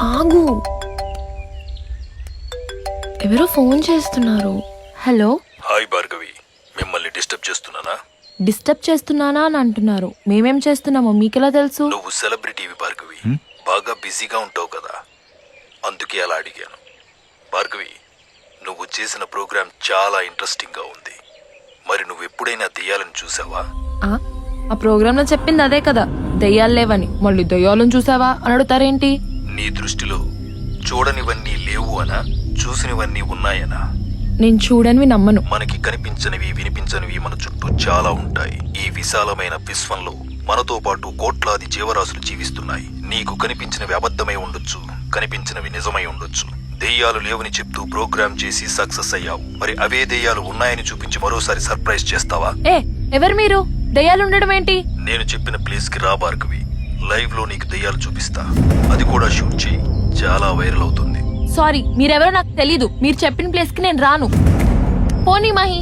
ఆగు, ఎవరో ఫోన్ చేస్తున్నారు. హలో. హాయ్ భార్గవి, మిమ్మల్ని డిస్టర్బ్ చేస్తున్నానా? డిస్టర్బ్ చేస్తున్నానా అని అంటున్నారు. మేమేం చేస్తున్నామో మీకెలా తెలుసు? నువ్వు సెలబ్రిటీవి భార్గవి, బాగా బిజీగా ఉంటావు కదా, అందుకే అలా అడిగాను. భార్గవి, నువ్వు చేసిన ప్రోగ్రాం చాలా ఇంట్రెస్టింగ్ గా ఉంది. మరి నువ్వు ఎప్పుడైనా దెయ్యాలను చూసావా? ఆ ప్రోగ్రామ్ లో చెప్పింది అదే కదా, దెయ్యాలు లేవని. మళ్ళీ దెయ్యాలను చూసావా అని అడుగుతారేంటి? నీ దృష్టిలో చూడనివన్నీ లేవు అనా, చూసినవన్నీ ఉన్నాయనా? నేను చూడనివి నమ్మను. మనకి కనిపించనివి వినిపించనివి మన చుట్టూ చాలా ఉంటాయి. ఈ విశాలమైన విశ్వంలో మనతో పాటు కోట్లాది జీవరాశులు జీవిస్తున్నాయి. నీకు కనిపించినవి అబద్ధమై ఉండొచ్చు, కనిపించినవి నిజమై ఉండొచ్చు. దెయ్యాలు లేవని చెప్తూ ప్రోగ్రామ్ చేసి సక్సెస్ అయ్యావు. మరి అవే దెయ్యాలు ఉన్నాయని చూపించి మరోసారి సర్ప్రైజ్ చేస్తావా? ఎవరు మీరు? దెయ్యాలు ఉండడం ఏంటి? నేను చెప్పిన ప్లేస్ కి రా భార్గవి, లైవ్ లో నీకు దెయ్యాలు చూపిస్తా. అది కూడా షూట్ చేయి, చాలా వైరల్ అవుతుంది. సారీ, మీరెవరో నాకు తెలీదు. మీరు చెప్పిన ప్లేస్ కి నేను రాను. పోనీ మహి.